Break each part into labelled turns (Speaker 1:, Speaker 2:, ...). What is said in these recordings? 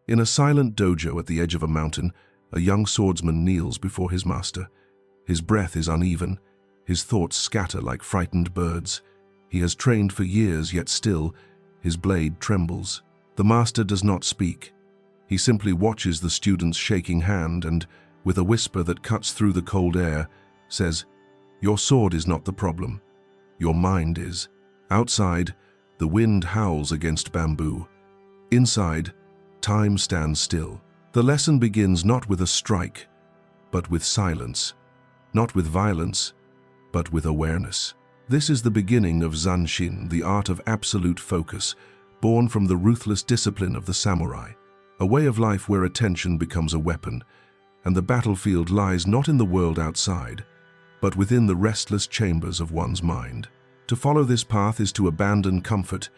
Speaker 1: In a silent dojo at the edge of a mountain, a young swordsman kneels before his master. His breath is uneven, his thoughts scatter like frightened birds. He has trained for years, yet still, his blade trembles. The master does not speak. He simply watches the student's shaking hand and, with a whisper that cuts through the cold air, says, "Your sword is not the problem. Your mind is." Outside, the wind howls against bamboo. Inside, time stands still. The lesson begins not with a strike, but with silence. Not with violence, but with awareness. This is the beginning of Zanshin, the art of absolute focus, born from the ruthless discipline of the samurai. A way of life where attention becomes a weapon, and the battlefield lies not in the world outside, but within the restless chambers of one's mind. To follow this path is to abandon comfort,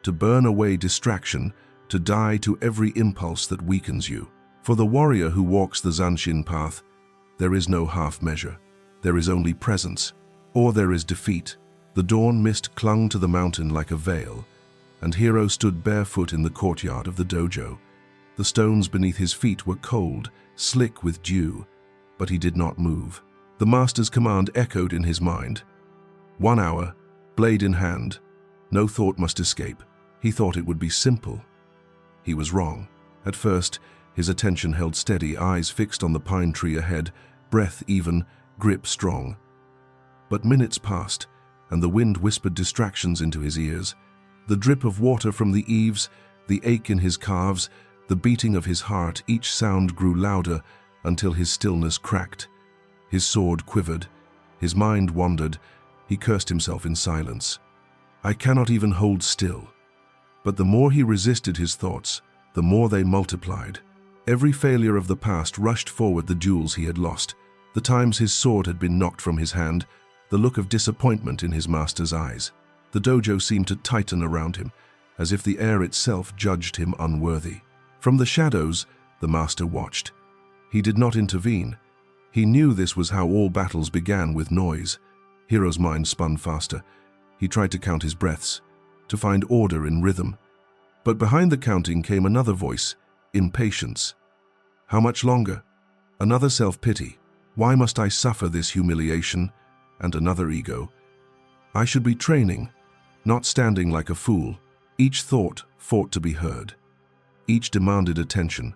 Speaker 1: to burn away distraction, to die to every impulse that weakens you. For the warrior who walks the Zanshin path, there is no half measure. There is only presence, or there is defeat. The dawn mist clung to the mountain like a veil, and Hiro stood barefoot in the courtyard of the dojo. The stones beneath his feet were cold, slick with dew, but he did not move. The master's command echoed in his mind. 1 hour, blade in hand. No thought must escape. He thought it would be simple. He was wrong. At first, his attention held steady, eyes fixed on the pine tree ahead, breath even, grip strong. But minutes passed, and the wind whispered distractions into his ears. The drip of water from the eaves, the ache in his calves, the beating of his heart, each sound grew louder until his stillness cracked. His sword quivered. His mind wandered. He cursed himself in silence. I cannot even hold still. But the more he resisted his thoughts, the more they multiplied. Every failure of the past rushed forward the jewels he had lost, the times his sword had been knocked from his hand, the look of disappointment in his master's eyes. The dojo seemed to tighten around him, as if the air itself judged him unworthy. From the shadows, the master watched. He did not intervene. He knew this was how all battles began, with noise. Hiro's mind spun faster. He tried to count his breaths, to find order in rhythm. But behind the counting came another voice, impatience. How much longer? Another self-pity. Why must I suffer this humiliation? And another ego. I should be training, not standing like a fool. Each thought fought to be heard. Each demanded attention.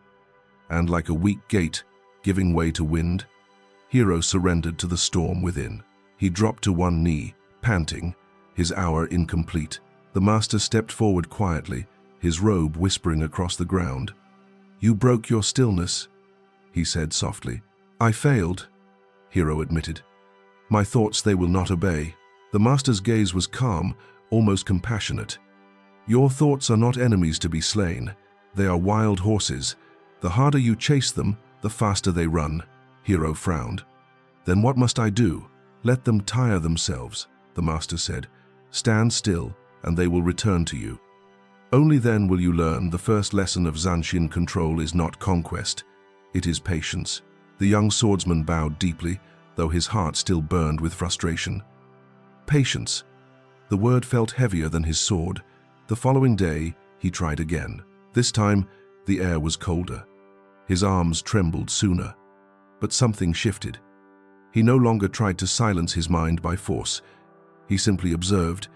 Speaker 1: And like a weak gate, giving way to wind, Hiro surrendered to the storm within. He dropped to one knee, panting, his hour incomplete. The master stepped forward quietly, his robe whispering across the ground. You broke your stillness, he said softly. I failed, Hiro admitted. My thoughts they will not obey. The master's gaze was calm, almost compassionate. Your thoughts are not enemies to be slain. They are wild horses. The harder you chase them, the faster they run. Hiro frowned. Then what must I do? Let them tire themselves, the master said. Stand still, and they will return to you. Only then will you learn the first lesson of Zanshin control is not conquest. It is patience. The young swordsman bowed deeply, though his heart still burned with frustration. Patience. The word felt heavier than his sword. The following day, he tried again. This time, the air was colder. His arms trembled sooner. But something shifted. He no longer tried to silence his mind by force. He simply observed.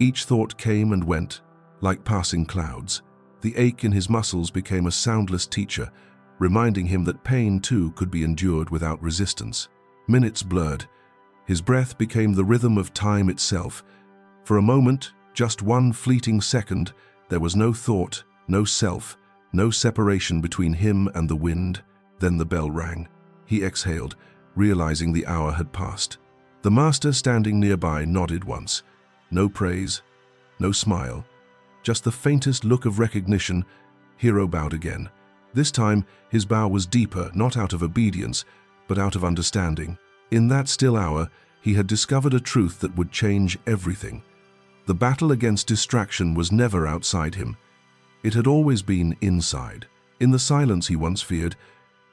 Speaker 1: Each thought came and went, like passing clouds. The ache in his muscles became a soundless teacher, reminding him that pain too could be endured without resistance. Minutes blurred. His breath became the rhythm of time itself. For a moment, just one fleeting second, there was no thought, no self, no separation between him and the wind. Then the bell rang. He exhaled, realizing the hour had passed. The master standing nearby nodded once. No praise, no smile, just the faintest look of recognition. Hiro bowed again. This time, his bow was deeper, not out of obedience, but out of understanding. In that still hour, he had discovered a truth that would change everything. The battle against distraction was never outside him. It had always been inside. In the silence he once feared,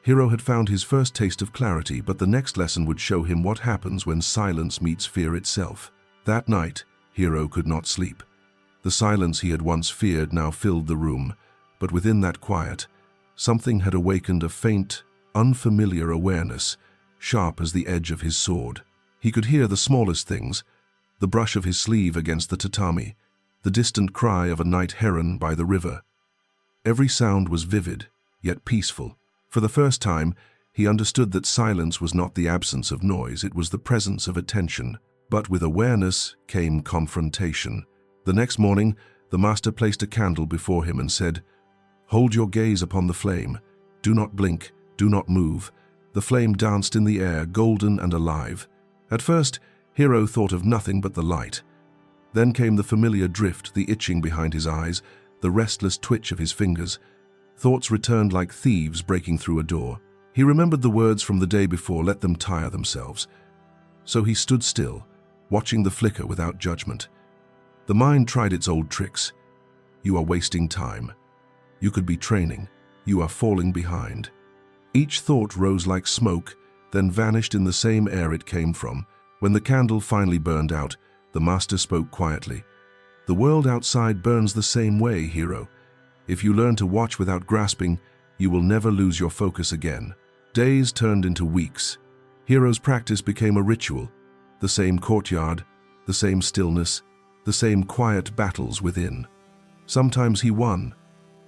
Speaker 1: Hiro had found his first taste of clarity, but the next lesson would show him what happens when silence meets fear itself. That night, Hiro could not sleep. The silence he had once feared now filled the room, but within that quiet, something had awakened a faint, unfamiliar awareness, sharp as the edge of his sword. He could hear the smallest things, the brush of his sleeve against the tatami, the distant cry of a night heron by the river. Every sound was vivid, yet peaceful. For the first time, he understood that silence was not the absence of noise, it was the presence of attention. But with awareness came confrontation. The next morning, the master placed a candle before him and said, "Hold your gaze upon the flame. Do not blink, do not move." The flame danced in the air, golden and alive. At first, Hiro thought of nothing but the light. Then came the familiar drift, the itching behind his eyes, the restless twitch of his fingers. Thoughts returned like thieves breaking through a door. He remembered the words from the day before, "Let them tire themselves." So he stood still, watching the flicker without judgment. The mind tried its old tricks. You are wasting time. You could be training. You are falling behind. Each thought rose like smoke, then vanished in the same air it came from. When the candle finally burned out, the master spoke quietly. "The world outside burns the same way, Hiro. If you learn to watch without grasping, you will never lose your focus again." Days turned into weeks. Hiro's practice became a ritual. The same courtyard, the same stillness, the same quiet battles within. Sometimes he won.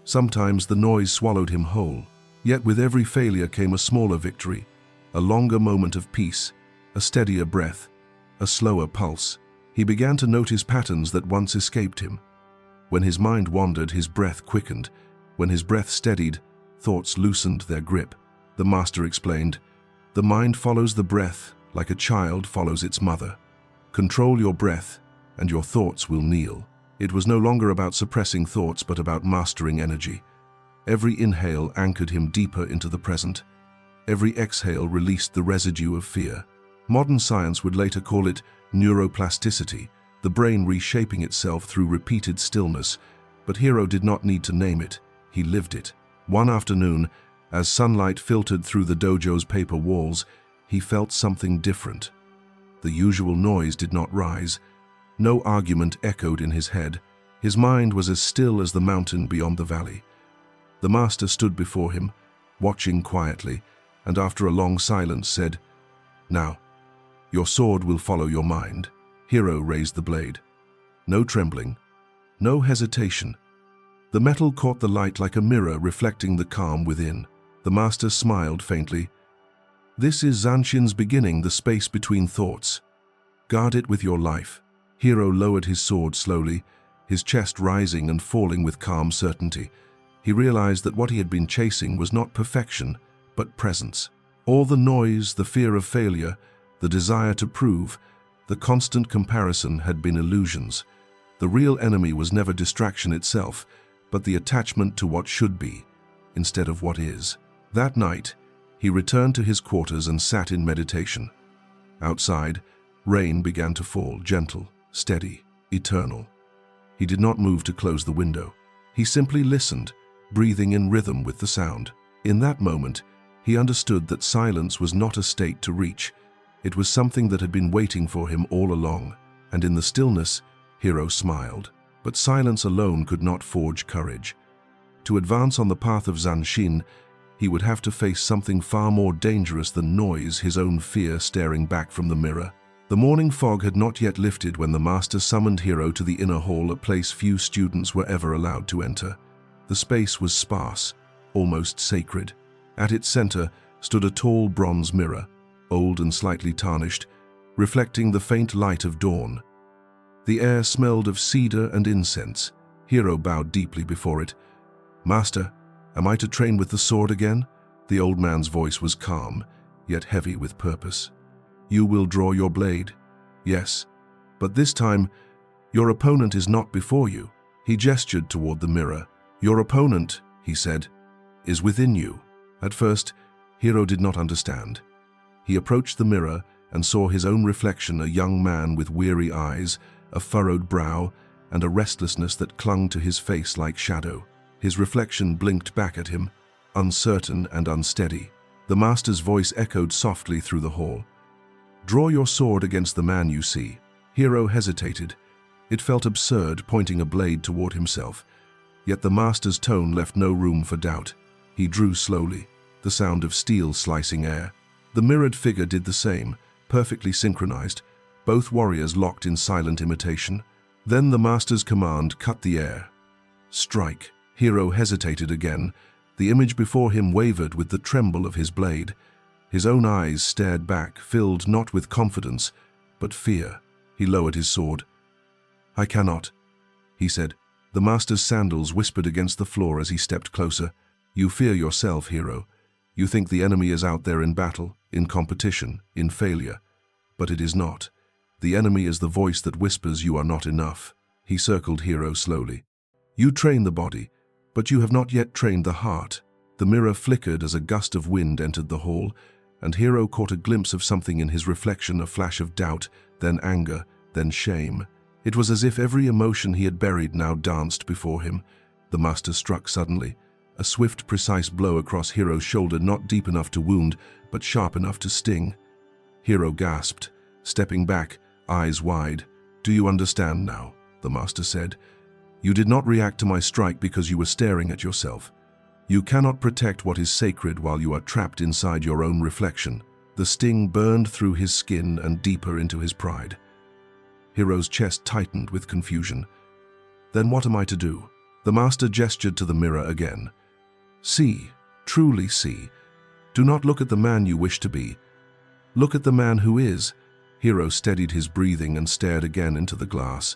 Speaker 1: Sometimes the noise swallowed him whole. Yet with every failure came a smaller victory, a longer moment of peace, a steadier breath, a slower pulse. He began to notice patterns that once escaped him. When his mind wandered, his breath quickened. When his breath steadied, thoughts loosened their grip. The master explained, "The mind follows the breath like a child follows its mother. Control your breath, and your thoughts will kneel." It was no longer about suppressing thoughts, but about mastering energy. Every inhale anchored him deeper into the present. Every exhale released the residue of fear. Modern science would later call it neuroplasticity, the brain reshaping itself through repeated stillness. But Hiro did not need to name it. He lived it. One afternoon, as sunlight filtered through the dojo's paper walls, he felt something different. The usual noise did not rise. No argument echoed in his head. His mind was as still as the mountain beyond the valley. The master stood before him, watching quietly, and after a long silence said, "Now, your sword will follow your mind." Hiro raised the blade. No trembling, no hesitation. The metal caught the light like a mirror, reflecting the calm within. The master smiled faintly. "This is Zanshin's beginning, the space between thoughts. Guard it with your life." Hiro lowered his sword slowly, his chest rising and falling with calm certainty. He realized that what he had been chasing was not perfection, but presence. All the noise, the fear of failure, the desire to prove, the constant comparison had been illusions. The real enemy was never distraction itself, but the attachment to what should be, instead of what is. That night, he returned to his quarters and sat in meditation. Outside, rain began to fall, gentle, steady, eternal. He did not move to close the window. He simply listened, breathing in rhythm with the sound. In that moment, he understood that silence was not a state to reach. It was something that had been waiting for him all along, and in the stillness, Hiro smiled. But silence alone could not forge courage. To advance on the path of Zanshin, he would have to face something far more dangerous than noise, his own fear staring back from the mirror. The morning fog had not yet lifted when the master summoned Hiro to the inner hall, a place few students were ever allowed to enter. The space was sparse, almost sacred. At its center stood a tall bronze mirror, old and slightly tarnished, reflecting the faint light of dawn. The air smelled of cedar and incense. Hiro bowed deeply before it. "Master, am I to train with the sword again?" The old man's voice was calm, yet heavy with purpose. "You will draw your blade?" "Yes, but this time, your opponent is not before you." He gestured toward the mirror. "Your opponent," he said, "is within you." At first, Hiro did not understand. He approached the mirror and saw his own reflection, a young man with weary eyes, a furrowed brow, and a restlessness that clung to his face like shadow. His reflection blinked back at him, uncertain and unsteady. The master's voice echoed softly through the hall. "Draw your sword against the man you see." Hiro hesitated. It felt absurd pointing a blade toward himself, yet the master's tone left no room for doubt. He drew slowly, the sound of steel slicing air. The mirrored figure did the same, perfectly synchronized, both warriors locked in silent imitation. Then the master's command cut the air. Strike. Hero hesitated again. The image before him wavered with the tremble of his blade. His own eyes stared back, filled not with confidence, but fear. He lowered his sword. "I cannot," he said. The master's sandals whispered against the floor as he stepped closer. "You fear yourself, Hero. You think the enemy is out there in battle, in competition, in failure. But it is not. The enemy is the voice that whispers you are not enough." He circled Hero slowly. "You train the body, but you have not yet trained the heart." The mirror flickered as a gust of wind entered the hall, and Hero caught a glimpse of something in his reflection, a flash of doubt, then anger, then shame. It was as if every emotion he had buried now danced before him. The master struck suddenly, a swift, precise blow across Hero's shoulder, not deep enough to wound, but sharp enough to sting. Hero gasped, stepping back, eyes wide. "Do you understand now?" the master said. "You did not react to my strike because you were staring at yourself. You cannot protect what is sacred while you are trapped inside your own reflection." The sting burned through his skin and deeper into his pride. Hero's chest tightened with confusion. "Then what am I to do?" The master gestured to the mirror again. "See, truly see. Do not look at the man you wish to be. Look at the man who is." Hero steadied his breathing and stared again into the glass.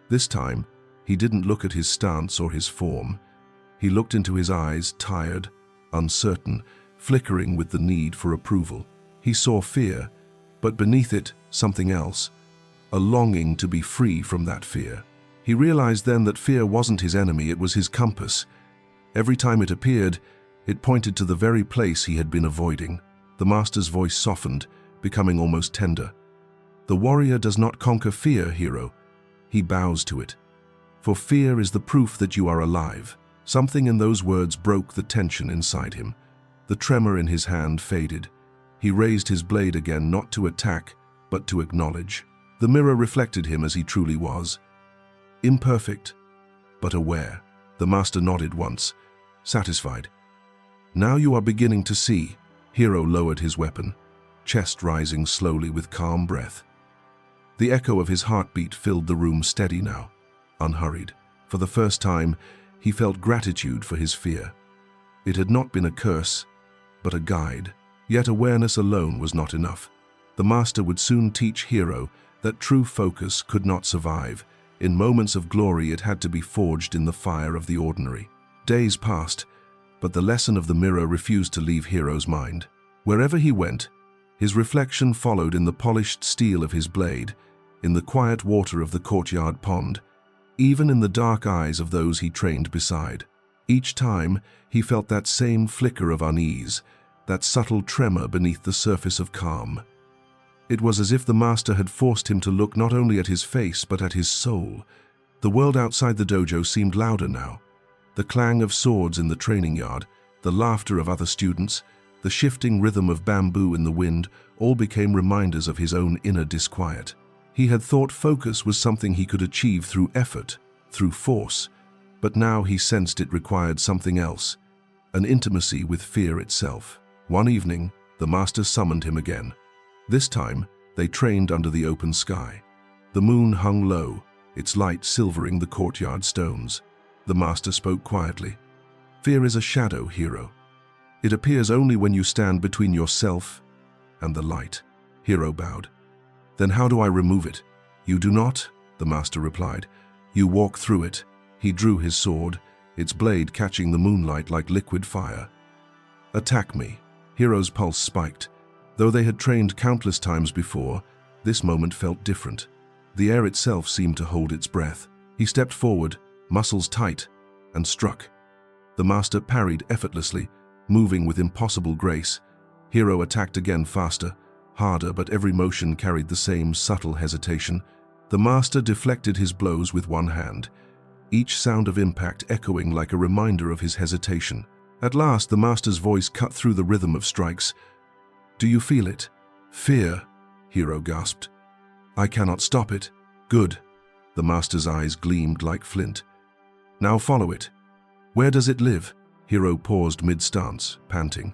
Speaker 1: This time, he didn't look at his stance or his form. He looked into his eyes, tired, uncertain, flickering with the need for approval. He saw fear, but beneath it, something else. A longing to be free from that fear. He realized then that fear wasn't his enemy, it was his compass. Every time it appeared, it pointed to the very place he had been avoiding. The master's voice softened, becoming almost tender. "The warrior does not conquer fear, Hero. He bows to it. For fear is the proof that you are alive." Something in those words broke the tension inside him. The tremor in his hand faded. He raised his blade again, not to attack, but to acknowledge. The mirror reflected him as he truly was. Imperfect, but aware. The master nodded once, satisfied. "Now you are beginning to see." Hero lowered his weapon, chest rising slowly with calm breath. The echo of his heartbeat filled the room, steady now, unhurried. For the first time, he felt gratitude for his fear. It had not been a curse, but a guide. Yet awareness alone was not enough. The master would soon teach Hero that true focus could not survive. In moments of glory, it had to be forged in the fire of the ordinary. Days passed, but the lesson of the mirror refused to leave Hero's mind. Wherever he went, his reflection followed in the polished steel of his blade, in the quiet water of the courtyard pond, even in the dark eyes of those he trained beside. Each time, he felt that same flicker of unease, that subtle tremor beneath the surface of calm. It was as if the master had forced him to look not only at his face, but at his soul. The world outside the dojo seemed louder now. The clang of swords in the training yard, the laughter of other students, the shifting rhythm of bamboo in the wind, all became reminders of his own inner disquiet. He had thought focus was something he could achieve through effort, through force, but now he sensed it required something else, an intimacy with fear itself. One evening, the master summoned him again. This time, they trained under the open sky. The moon hung low, its light silvering the courtyard stones. The master spoke quietly. "Fear is a shadow, Hero. It appears only when you stand between yourself and the light." Hero bowed. "Then how do I remove it?" "You do not," the master replied. "You walk through it." He drew his sword, its blade catching the moonlight like liquid fire. "Attack me." Hero's pulse spiked. Though they had trained countless times before, this moment felt different. The air itself seemed to hold its breath. He stepped forward, muscles tight, and struck. The master parried effortlessly, moving with impossible grace. Hero attacked again, faster, harder, but every motion carried the same subtle hesitation. The master deflected his blows with one hand, each sound of impact echoing like a reminder of his hesitation. At last, the master's voice cut through the rhythm of strikes. "Do you feel it?" "Fear," Hero gasped. "I cannot stop it." "Good." The master's eyes gleamed like flint. "Now follow it. Where does it live?" Hero paused mid-stance, panting.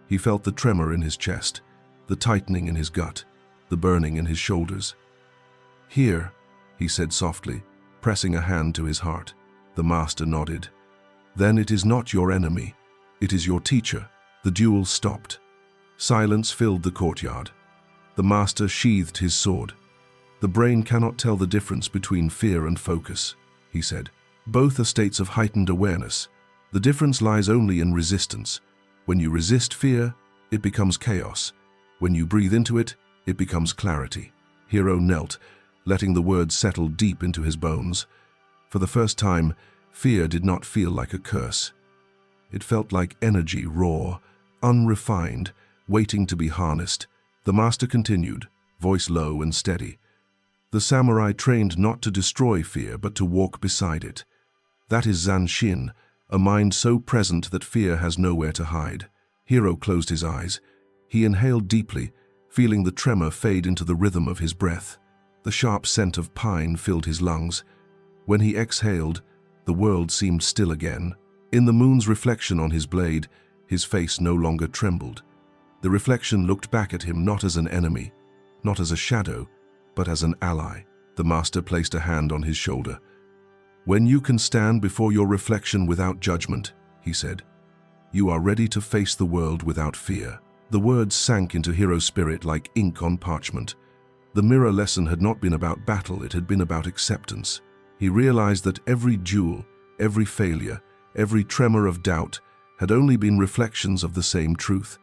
Speaker 1: He felt the tremor in his chest, the tightening in his gut, the burning in his shoulders. "Here," he said softly, pressing a hand to his heart. The master nodded. "Then it is not your enemy. It is your teacher." The duel stopped. Silence filled the courtyard. The master sheathed his sword. "The brain cannot tell the difference between fear and focus," he said. "Both are states of heightened awareness. The difference lies only in resistance. When you resist fear, it becomes chaos. When you breathe into it, it becomes clarity." Hero knelt, letting the words settle deep into his bones. For the first time, fear did not feel like a curse. It felt like energy, raw, unrefined, waiting to be harnessed. The master continued, voice low and steady. "The samurai trained not to destroy fear, but to walk beside it. That is Zanshin, a mind so present that fear has nowhere to hide." Hero closed his eyes. He inhaled deeply, feeling the tremor fade into the rhythm of his breath. The sharp scent of pine filled his lungs. When he exhaled, the world seemed still again. In the moon's reflection on his blade, his face no longer trembled. The reflection looked back at him not as an enemy, not as a shadow, but as an ally. The master placed a hand on his shoulder. "When you can stand before your reflection without judgment," he said, "you are ready to face the world without fear." The words sank into Hero's spirit like ink on parchment. The mirror lesson had not been about battle, it had been about acceptance. He realized that every duel, every failure, every tremor of doubt had only been reflections of the same truth.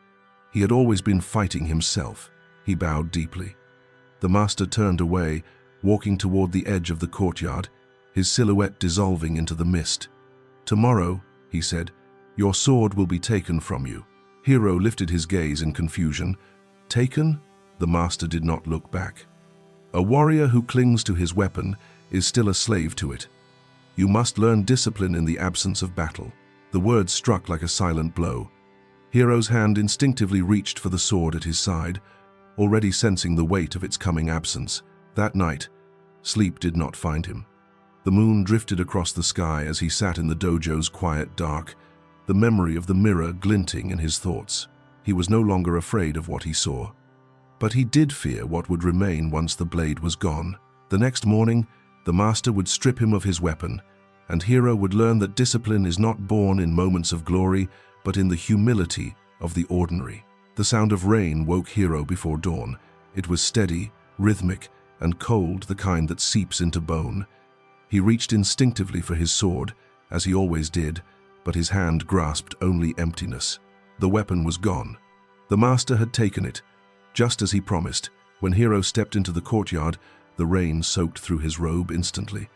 Speaker 1: He had always been fighting himself. He bowed deeply. The master turned away, walking toward the edge of the courtyard, his silhouette dissolving into the mist. "Tomorrow," he said, "your sword will be taken from you." Hero lifted his gaze in confusion. "Taken?" The master did not look back. "A warrior who clings to his weapon is still a slave to it. You must learn discipline in the absence of battle." The words struck like a silent blow. Hero's hand instinctively reached for the sword at his side, already sensing the weight of its coming absence. That night, sleep did not find him. The moon drifted across the sky as he sat in the dojo's quiet dark, the memory of the mirror glinting in his thoughts. He was no longer afraid of what he saw. But he did fear what would remain once the blade was gone. The next morning, the master would strip him of his weapon, and Hero would learn that discipline is not born in moments of glory, but in the humility of the ordinary. The sound of rain woke Hero before dawn. It was steady, rhythmic, and cold, the kind that seeps into bone. He reached instinctively for his sword, as he always did, but his hand grasped only emptiness. The weapon was gone. The master had taken it, just as he promised. When Hero stepped into the courtyard, the rain soaked through his robe instantly.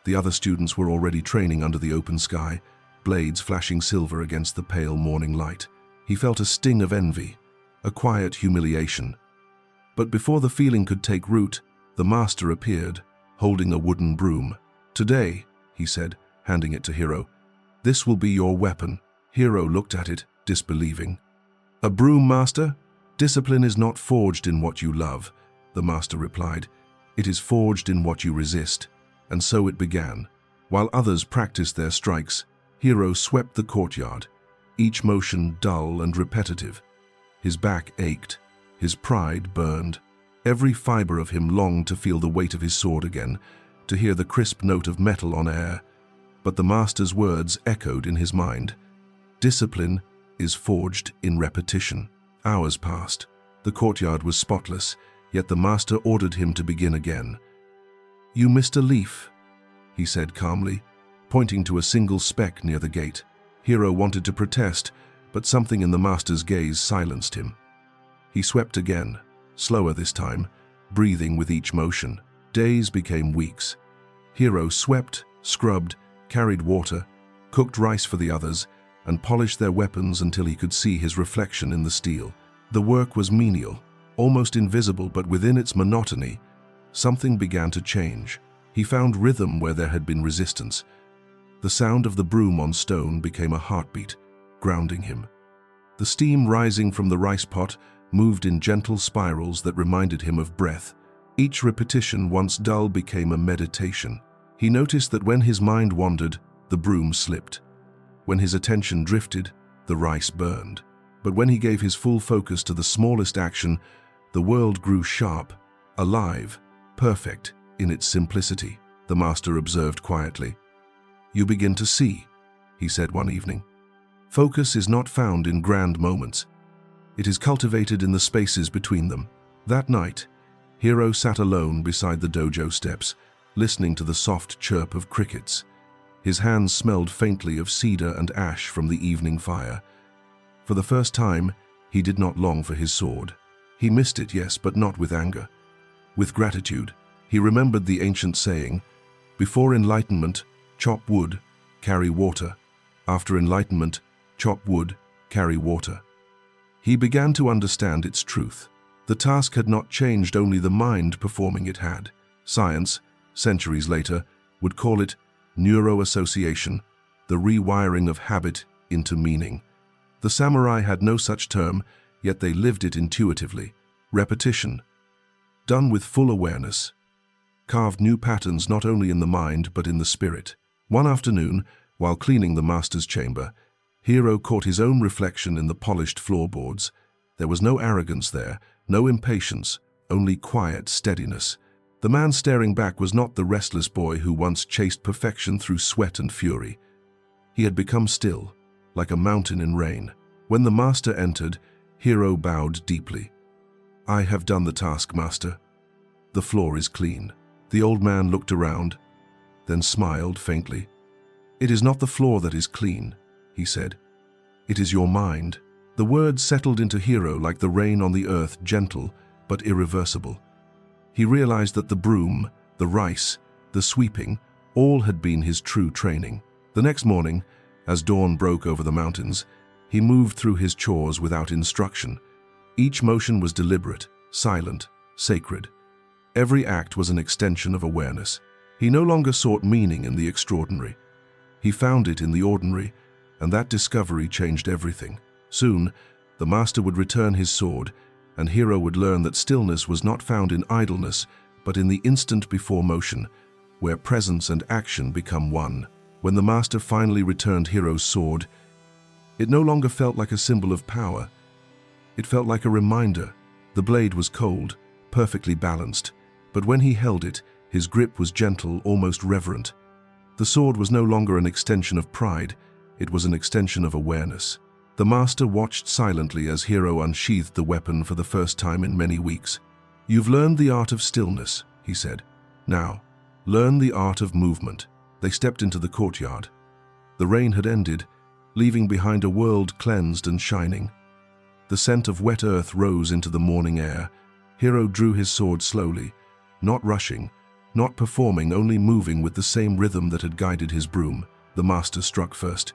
Speaker 1: The other students were already training under the open sky, blades flashing silver against the pale morning light. He felt a sting of envy, a quiet humiliation. But before the feeling could take root, the master appeared, holding a wooden broom. "Today," he said, handing it to Hero, "this will be your weapon." Hero looked at it, disbelieving. "A broom, master? Discipline is not forged in what you love," the master replied. "It is forged in what you resist." And so it began. While others practiced their strikes, Hero swept the courtyard, each motion dull and repetitive. His back ached, his pride burned. Every fiber of him longed to feel the weight of his sword again, to hear the crisp note of metal on air. But the master's words echoed in his mind. Discipline is forged in repetition. Hours passed. The courtyard was spotless, yet the master ordered him to begin again. "You missed a leaf," he said calmly, pointing to a single speck near the gate. Hero wanted to protest, but something in the master's gaze silenced him. He swept again, slower this time, breathing with each motion. Days became weeks. Hero swept, scrubbed, carried water, cooked rice for the others, and polished their weapons until he could see his reflection in the steel. The work was menial, almost invisible, but within its monotony, something began to change. He found rhythm where there had been resistance. The sound of the broom on stone became a heartbeat, grounding him. The steam rising from the rice pot moved in gentle spirals that reminded him of breath. Each repetition, once dull, became a meditation. He noticed that when his mind wandered, the broom slipped. When his attention drifted, the rice burned. But when he gave his full focus to the smallest action, the world grew sharp, alive, perfect in its simplicity, the master observed quietly. "You begin to see," he said one evening. "Focus is not found in grand moments. It is cultivated in the spaces between them." That night, Hiro sat alone beside the dojo steps, listening to the soft chirp of crickets. His hands smelled faintly of cedar and ash from the evening fire. For the first time, he did not long for his sword. He missed it, yes, but not with anger. With gratitude, he remembered the ancient saying, "Before enlightenment, chop wood, carry water. After enlightenment, chop wood, carry water." He began to understand its truth. The task had not changed, only the mind performing it had. Science, centuries later, would call it neuroassociation, the rewiring of habit into meaning. The samurai had no such term, yet they lived it intuitively. Repetition, done with full awareness, carved new patterns not only in the mind but in the spirit. One afternoon, while cleaning the master's chamber, Hiro caught his own reflection in the polished floorboards. There was no arrogance there, no impatience, only quiet steadiness. The man staring back was not the restless boy who once chased perfection through sweat and fury. He had become still, like a mountain in rain. When the master entered, Hiro bowed deeply. "I have done the task, master. The floor is clean." The old man looked around, then smiled faintly. "It is not the floor that is clean," he said. "It is your mind." The words settled into Hiro like the rain on the earth, gentle but irreversible. He realized that the broom, the rice, the sweeping, all had been his true training. The next morning, as dawn broke over the mountains, he moved through his chores without instruction. Each motion was deliberate, silent, sacred. Every act was an extension of awareness. He no longer sought meaning in the extraordinary. He found it in the ordinary, and that discovery changed everything. Soon, the master would return his sword, and Hiro would learn that stillness was not found in idleness, but in the instant before motion, where presence and action become one. When the master finally returned Hiro's sword, it no longer felt like a symbol of power. It felt like a reminder. The blade was cold, perfectly balanced, but when he held it, his grip was gentle, almost reverent. The sword was no longer an extension of pride, it was an extension of awareness. The master watched silently as Hiro unsheathed the weapon for the first time in many weeks. "You've learned the art of stillness," he said. "Now, learn the art of movement." They stepped into the courtyard. The rain had ended, leaving behind a world cleansed and shining. The scent of wet earth rose into the morning air. Hiro drew his sword slowly, not rushing, not performing, only moving with the same rhythm that had guided his broom. The master struck first.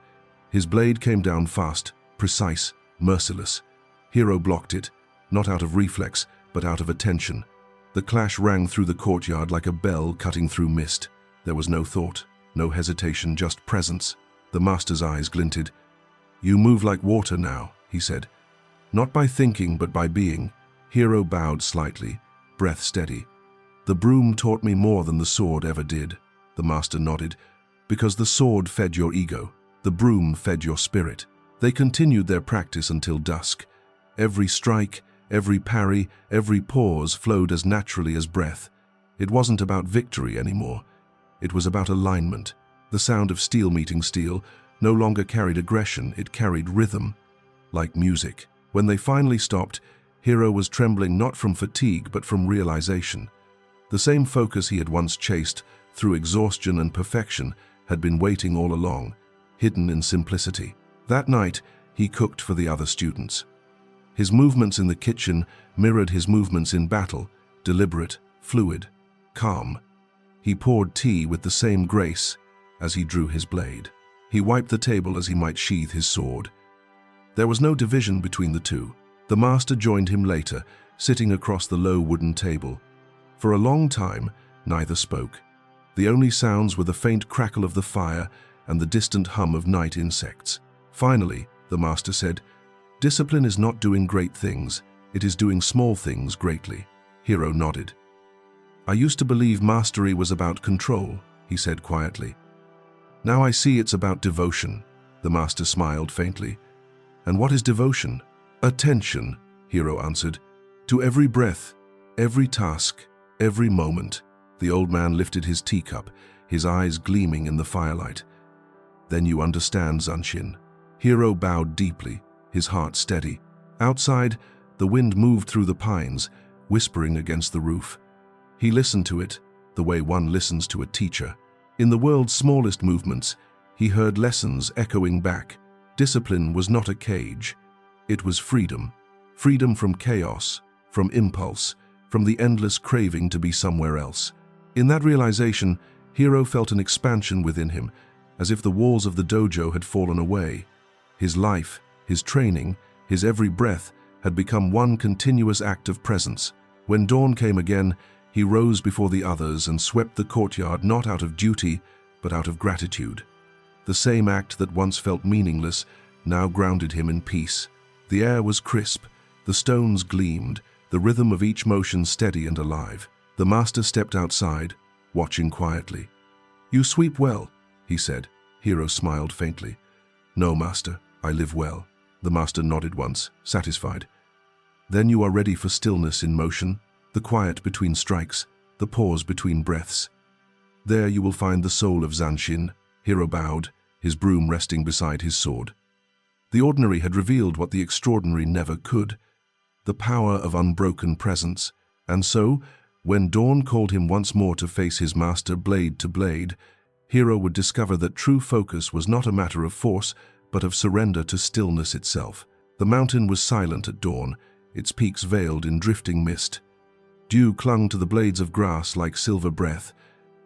Speaker 1: His blade came down fast, precise, merciless. Hiro blocked it, not out of reflex, but out of attention. The clash rang through the courtyard like a bell cutting through mist. There was no thought, no hesitation, just presence. The master's eyes glinted. "You move like water now," he said. "Not by thinking, but by being." Hiro bowed slightly, breath steady. "The broom taught me more than the sword ever did." The master nodded. "Because the sword fed your ego, the broom fed your spirit." They continued their practice until dusk. Every strike, every parry, every pause flowed as naturally as breath. It wasn't about victory anymore. It was about alignment. The sound of steel meeting steel no longer carried aggression, it carried rhythm, like music. When they finally stopped, Hiro was trembling not from fatigue but from realization. The same focus he had once chased through exhaustion and perfection had been waiting all along, hidden in simplicity. That night, he cooked for the other students. His movements in the kitchen mirrored his movements in battle, deliberate, fluid, calm. He poured tea with the same grace as he drew his blade. He wiped the table as he might sheathe his sword. There was no division between the two. The master joined him later, sitting across the low wooden table. For a long time, neither spoke. The only sounds were the faint crackle of the fire and the distant hum of night insects. Finally, the master said, "Discipline is not doing great things, it is doing small things greatly." Hiro nodded. "I used to believe mastery was about control," he said quietly. "Now I see it's about devotion." The master smiled faintly. "And what is devotion?" "Attention," Hero answered. "To every breath, every task, every moment." The old man lifted his teacup, his eyes gleaming in the firelight. "Then you understand, Zanshin." Hero bowed deeply, his heart steady. Outside, the wind moved through the pines, whispering against the roof. He listened to it, the way one listens to a teacher. In the world's smallest movements, he heard lessons echoing back. Discipline was not a cage. It was freedom. Freedom from chaos, from impulse, from the endless craving to be somewhere else. In that realization, Hero felt an expansion within him, as if the walls of the dojo had fallen away. His life, his training, his every breath had become one continuous act of presence. When dawn came again, he rose before the others and swept the courtyard not out of duty, but out of gratitude. The same act that once felt meaningless now grounded him in peace. The air was crisp, the stones gleamed, the rhythm of each motion steady and alive. The master stepped outside, watching quietly. "You sweep well," he said. Hero smiled faintly. "No, master, I live well." The master nodded once, satisfied. "Then you are ready for stillness in motion, the quiet between strikes, the pause between breaths. There you will find the soul of Zanshin." Hero bowed, his broom resting beside his sword. The ordinary had revealed what the extraordinary never could, the power of unbroken presence. And so, when dawn called him once more to face his master blade to blade, Hero would discover that true focus was not a matter of force, but of surrender to stillness itself. The mountain was silent at dawn, its peaks veiled in drifting mist. Dew clung to the blades of grass like silver breath,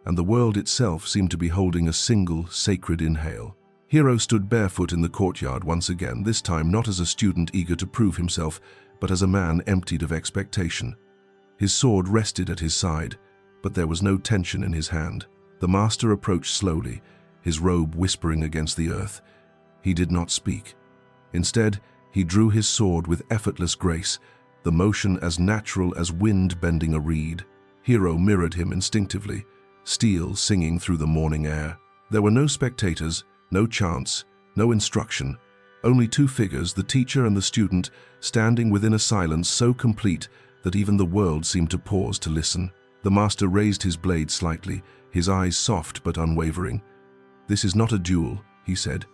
Speaker 1: and the world itself seemed to be holding a single, sacred inhale. Hero stood barefoot in the courtyard once again, this time not as a student eager to prove himself, but as a man emptied of expectation. His sword rested at his side, but there was no tension in his hand. The master approached slowly, his robe whispering against the earth. He did not speak. Instead, he drew his sword with effortless grace, the motion as natural as wind bending a reed. Hero mirrored him instinctively, steel singing through the morning air. There were no spectators, no chants, no instruction, only two figures, the teacher and the student, standing within a silence so complete that even the world seemed to pause to listen. The master raised his blade slightly, his eyes soft but unwavering. "This is not a duel," he said.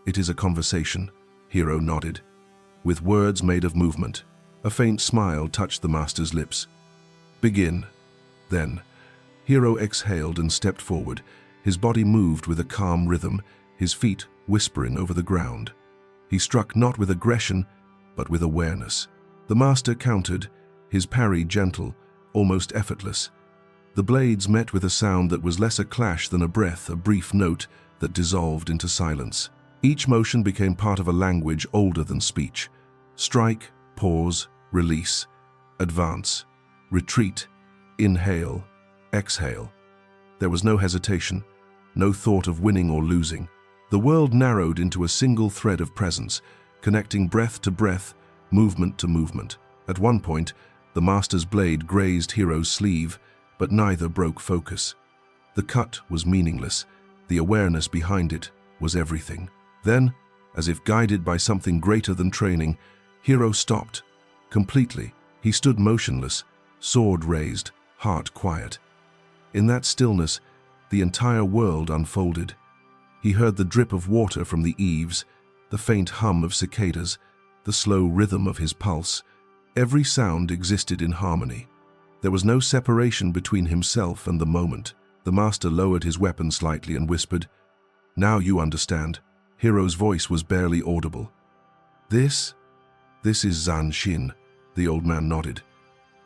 Speaker 1: "It is a conversation." Hero nodded. With words made of movement, a faint smile touched the master's lips. "Begin." Then, Hero exhaled and stepped forward. His body moved with a calm rhythm, his feet whispering over the ground. He struck not with aggression, but with awareness. The master countered, his parry gentle, almost effortless. The blades met with a sound that was less a clash than a breath, a brief note that dissolved into silence. Each motion became part of a language older than speech. Strike, pause, release, advance, retreat, inhale, exhale. There was no hesitation, no thought of winning or losing. The world narrowed into a single thread of presence, connecting breath to breath, movement to movement. At one point, the master's blade grazed Hero's sleeve, but neither broke focus. The cut was meaningless. The awareness behind it was everything. Then, as if guided by something greater than training, Hero stopped. Completely, he stood motionless, sword raised, heart quiet. In that stillness, the entire world unfolded. He heard the drip of water from the eaves, the faint hum of cicadas, the slow rhythm of his pulse. Every sound existed in harmony. There was no separation between himself and the moment. The master lowered his weapon slightly and whispered, "Now you understand." Hero's voice was barely audible. This is Zanshin," the old man nodded.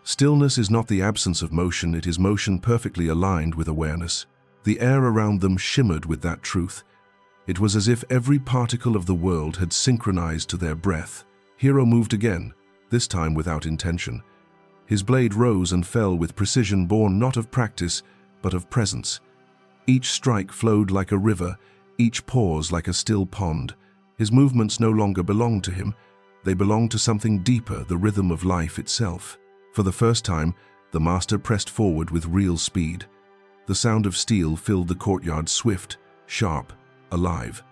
Speaker 1: "Stillness is not the absence of motion, it is motion perfectly aligned with awareness." The air around them shimmered with that truth. It was as if every particle of the world had synchronized to their breath. Hero moved again, this time without intention. His blade rose and fell with precision born not of practice, but of presence. Each strike flowed like a river, each pause like a still pond. His movements no longer belonged to him. They belonged to something deeper, the rhythm of life itself. For the first time, the master pressed forward with real speed. The sound of steel filled the courtyard, swift, sharp, alive.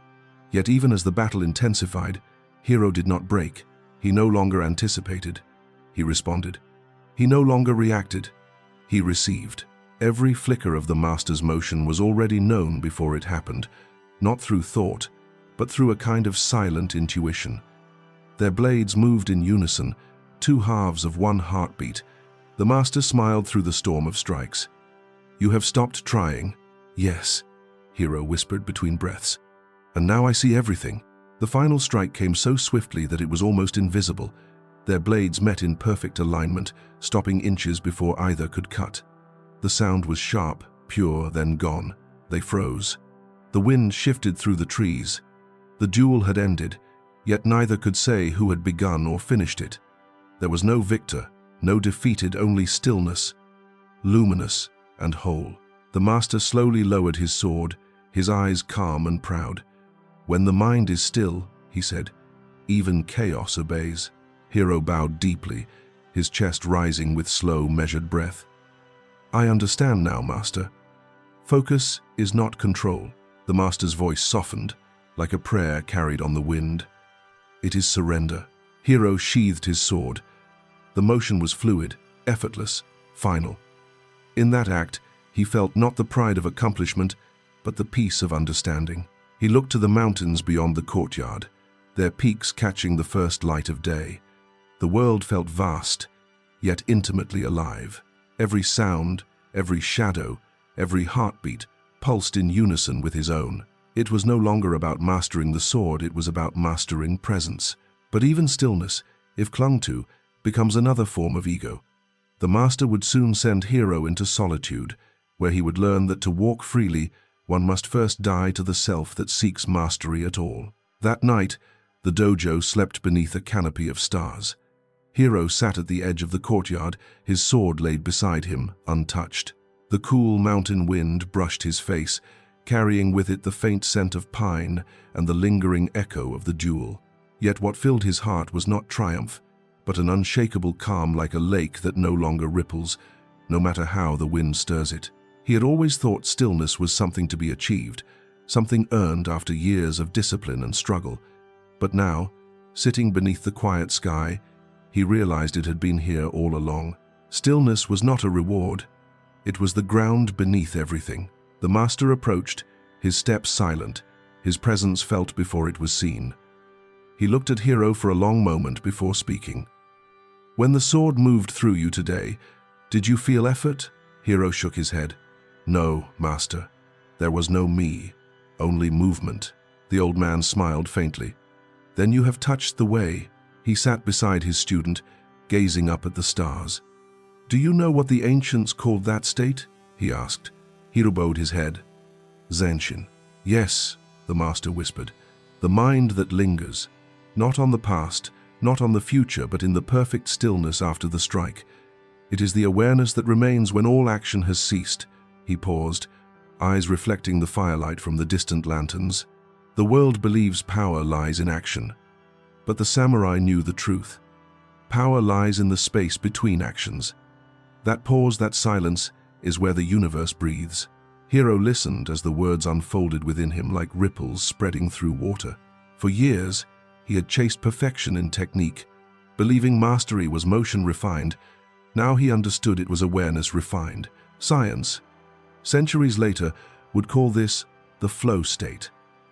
Speaker 1: Yet even as the battle intensified, Hero did not break. He no longer anticipated. He responded. He no longer reacted. He received. Every flicker of the master's motion was already known before it happened, not through thought, but through a kind of silent intuition. Their blades moved in unison, two halves of one heartbeat. The master smiled through the storm of strikes. "You have stopped trying." "Yes," Hero whispered between breaths. "And now I see everything." The final strike came so swiftly that it was almost invisible. Their blades met in perfect alignment, stopping inches before either could cut. The sound was sharp, pure, then gone. They froze. The wind shifted through the trees. The duel had ended, yet neither could say who had begun or finished it. There was no victor, no defeated, only stillness, luminous and whole. The master slowly lowered his sword, his eyes calm and proud. "When the mind is still," he said, "even chaos obeys." Hero bowed deeply, his chest rising with slow, measured breath. "I understand now, Master. Focus is not control." The master's voice softened, like a prayer carried on the wind. "It is surrender." Hero sheathed his sword. The motion was fluid, effortless, final. In that act, he felt not the pride of accomplishment, but the peace of understanding. He looked to the mountains beyond the courtyard, their peaks catching the first light of day. The world felt vast, yet intimately alive. Every sound, every shadow, every heartbeat pulsed in unison with his own. It was no longer about mastering the sword, it was about mastering presence. But even stillness, if clung to, becomes another form of ego. The master would soon send Hero into solitude, where he would learn that to walk freely, one must first die to the self that seeks mastery at all. That night, the dojo slept beneath a canopy of stars. Hero sat at the edge of the courtyard, his sword laid beside him, untouched. The cool mountain wind brushed his face, carrying with it the faint scent of pine and the lingering echo of the duel. Yet what filled his heart was not triumph, but an unshakable calm like a lake that no longer ripples, no matter how the wind stirs it. He had always thought stillness was something to be achieved, something earned after years of discipline and struggle. But now, sitting beneath the quiet sky, he realized it had been here all along. Stillness was not a reward. It was the ground beneath everything. The master approached, his steps silent, his presence felt before it was seen. He looked at Hero for a long moment before speaking. "When the sword moved through you today, did you feel effort?" Hero shook his head. "No, Master. There was no me, only movement." The old man smiled faintly. "Then you have touched the way." He sat beside his student, gazing up at the stars. "Do you know what the ancients called that state?" he asked. Hero bowed his head. "Zanshin." "Yes," the master whispered. "The mind that lingers, not on the past, not on the future, but in the perfect stillness after the strike. It is the awareness that remains when all action has ceased." He paused, eyes reflecting the firelight from the distant lanterns. "The world believes power lies in action. But the samurai knew the truth. Power lies in the space between actions. That pause, that silence, is where the universe breathes." Hero listened as the words unfolded within him like ripples spreading through water. For years, he had chased perfection in technique, believing mastery was motion refined. Now he understood it was awareness refined. Science, centuries later, would call this the flow state,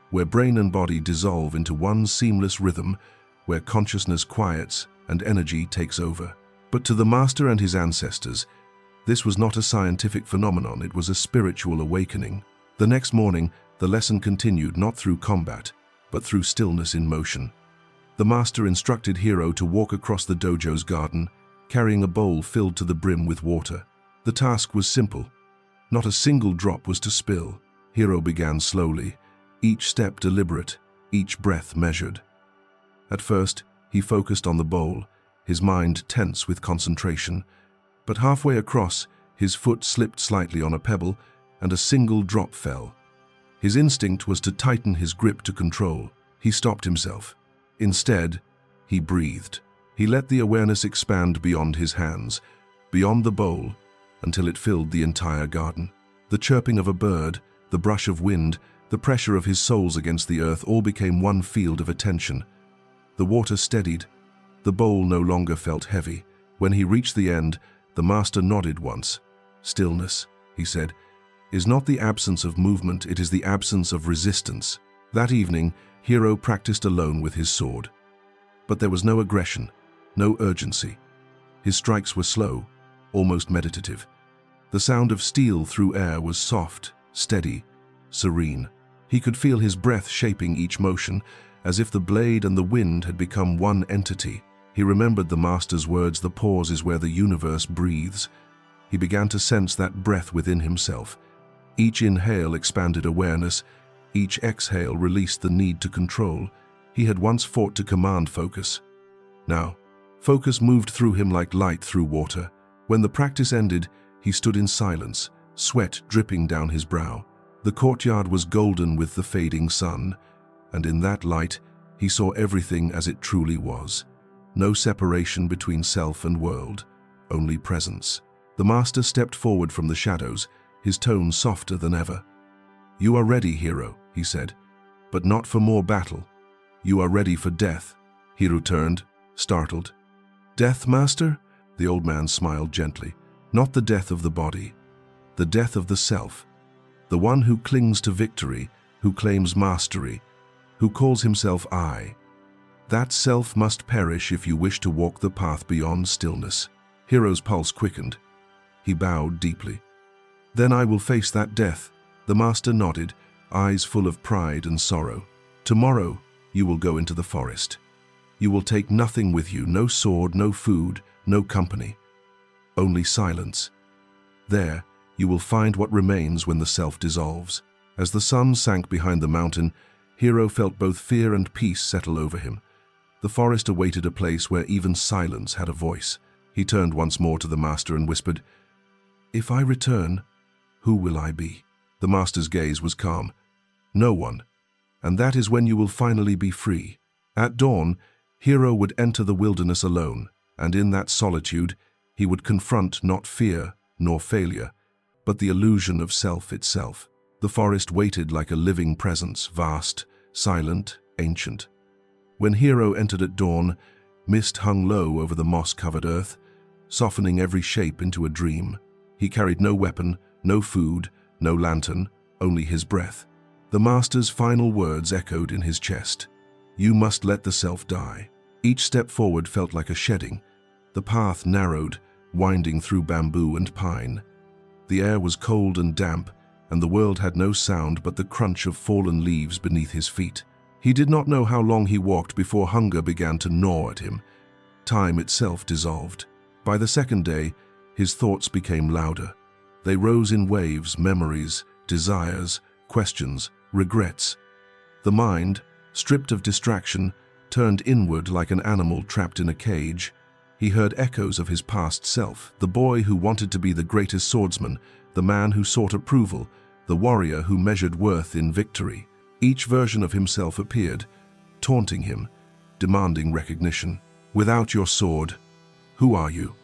Speaker 1: where brain and body dissolve into one seamless rhythm, where consciousness quiets and energy takes over. But to the master and his ancestors, this was not a scientific phenomenon, it was a spiritual awakening. The next morning, the lesson continued not through combat, but through stillness in motion. The master instructed Hero to walk across the dojo's garden, carrying a bowl filled to the brim with water. The task was simple. Not a single drop was to spill. Hero began slowly, each step deliberate, each breath measured. At first, he focused on the bowl, his mind tense with concentration. But halfway across, his foot slipped slightly on a pebble, and a single drop fell. His instinct was to tighten his grip to control. He stopped himself. Instead, he breathed. He let the awareness expand beyond his hands, beyond the bowl, until it filled the entire garden. The chirping of a bird, the brush of wind, The pressure of his soles against the earth all became one field of attention. The water steadied. The bowl no longer felt heavy. When he reached the end, the master nodded once. "Stillness," he said, "is not the absence of movement, it is the absence of resistance." That evening, Hero practiced alone with his sword. But there was no aggression, no urgency. His strikes were slow, almost meditative. The sound of steel through air was soft, steady, serene. He could feel his breath shaping each motion, as if the blade and the wind had become one entity. He remembered the master's words, "The pause is where the universe breathes." He began to sense that breath within himself. Each inhale expanded awareness. Each exhale released the need to control. He had once fought to command focus. Now, focus moved through him like light through water. When the practice ended, he stood in silence, sweat dripping down his brow. The courtyard was golden with the fading sun, and in that light, he saw everything as it truly was. No separation between self and world, only presence. The master stepped forward from the shadows, his tone softer than ever. "You are ready, Hero," he said, "but not for more battle. You are ready for death." Hero turned, startled. "Death, master?" The old man smiled gently. "Not the death of the body, the death of the self. The one who clings to victory, who claims mastery, who calls himself I. That self must perish if you wish to walk the path beyond stillness." Hero's pulse quickened. He bowed deeply. "Then I will face that death." The master nodded, eyes full of pride and sorrow. "Tomorrow, you will go into the forest. You will take nothing with you, no sword, no food, no company. Only silence. There, you will find what remains when the self dissolves." As the sun sank behind the mountain, Hero felt both fear and peace settle over him. The forest awaited a place where even silence had a voice. He turned once more to the master and whispered, "If I return, who will I be?" The master's gaze was calm. "No one. And that is when you will finally be free." At dawn, Hero would enter the wilderness alone, and in that solitude, he would confront not fear nor failure, but the illusion of self itself. The forest waited like a living presence, vast, silent, ancient. When Hero entered at dawn, mist hung low over the moss-covered earth, softening every shape into a dream. He carried no weapon, no food, no lantern, only his breath. The master's final words echoed in his chest. "You must let the self die." Each step forward felt like a shedding. The path narrowed, winding through bamboo and pine. The air was cold and damp, and the world had no sound but the crunch of fallen leaves beneath his feet. He did not know how long he walked before hunger began to gnaw at him. Time itself dissolved. By the second day, his thoughts became louder. They rose in waves, memories, desires, questions, regrets. The mind, stripped of distraction, turned inward like an animal trapped in a cage. He heard echoes of his past self, the boy who wanted to be the greatest swordsman, the man who sought approval, the warrior who measured worth in victory. Each version of himself appeared, taunting him, demanding recognition. "Without your sword, who are you?"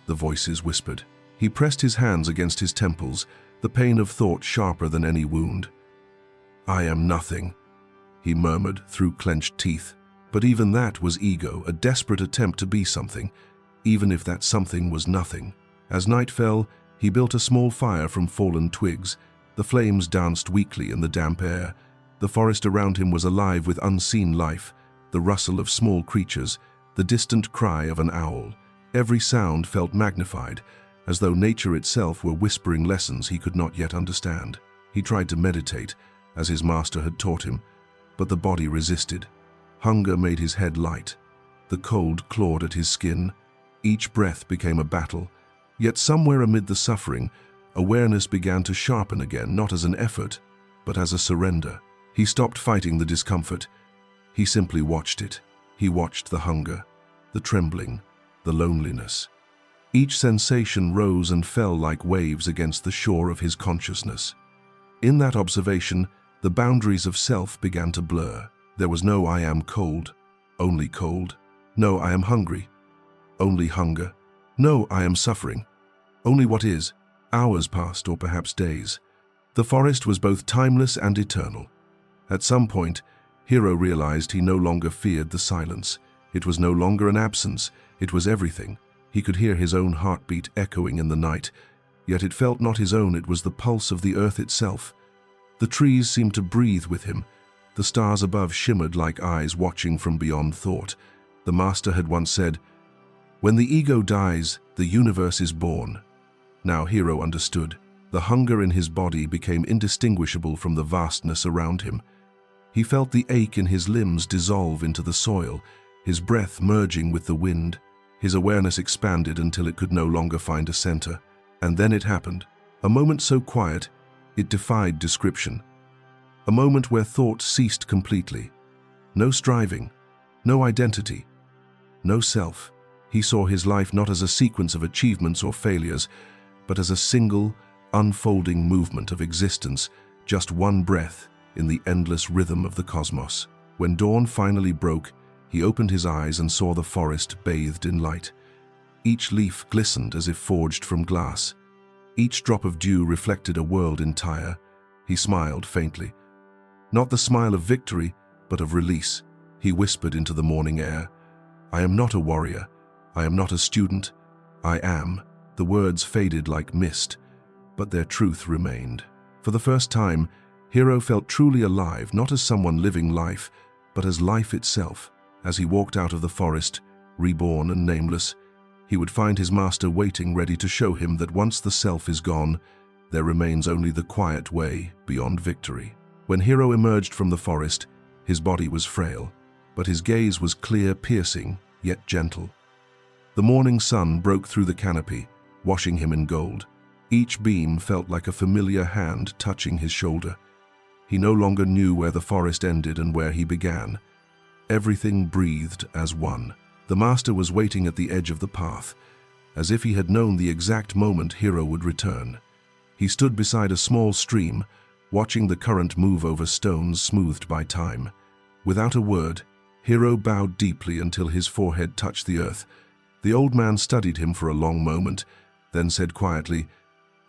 Speaker 1: the voices whispered. He pressed his hands against his temples, the pain of thought sharper than any wound. "I am nothing," he murmured through clenched teeth. But even that was ego, a desperate attempt to be something, even if that something was nothing. As night fell, he built a small fire from fallen twigs. The flames danced weakly in the damp air. The forest around him was alive with unseen life, the rustle of small creatures, the distant cry of an owl. Every sound felt magnified, as though nature itself were whispering lessons he could not yet understand. He tried to meditate, as his master had taught him, but the body resisted. Hunger made his head light. The cold clawed at his skin. Each breath became a battle. Yet somewhere amid the suffering, awareness began to sharpen again, not as an effort, but as a surrender. He stopped fighting the discomfort. He simply watched it. He watched the hunger, the trembling, the loneliness. Each sensation rose and fell like waves against the shore of his consciousness. In that observation, the boundaries of self began to blur. There was no "I am cold," only cold. No "I am hungry," only hunger. No "I am suffering," only what is. Hours passed, or perhaps days. The forest was both timeless and eternal. At some point, Hiro realized he no longer feared the silence. It was no longer an absence, it was everything. He could hear his own heartbeat echoing in the night, yet it felt not his own, it was the pulse of the earth itself. The trees seemed to breathe with him. The stars above shimmered like eyes watching from beyond thought. The master had once said, "When the ego dies, the universe is born." Now Hiro understood. The hunger in his body became indistinguishable from the vastness around him. He felt the ache in his limbs dissolve into the soil, his breath merging with the wind. His awareness expanded until it could no longer find a center. And then it happened. A moment so quiet, it defied description. A moment where thought ceased completely. No striving, no identity, no self. He saw his life not as a sequence of achievements or failures, but as a single, unfolding movement of existence, just one breath in the endless rhythm of the cosmos. When dawn finally broke, he opened his eyes and saw the forest bathed in light. Each leaf glistened as if forged from glass. Each drop of dew reflected a world entire. He smiled faintly. Not the smile of victory, but of release. He whispered into the morning air, "I am not a warrior. I am not a student. I am." The words faded like mist, but their truth remained. For the first time, Hiro felt truly alive, not as someone living life, but as life itself. As he walked out of the forest, reborn and nameless, he would find his master waiting, ready to show him that once the self is gone, there remains only the quiet way beyond victory. When Hiro emerged from the forest, his body was frail, but his gaze was clear, piercing, yet gentle. The morning sun broke through the canopy, washing him in gold. Each beam felt like a familiar hand touching his shoulder. He no longer knew where the forest ended and where he began. Everything breathed as one. The master was waiting at the edge of the path, as if he had known the exact moment Hiro would return. He stood beside a small stream, watching the current move over stones smoothed by time. Without a word, Hiro bowed deeply until his forehead touched the earth. The old man studied him for a long moment, then said quietly,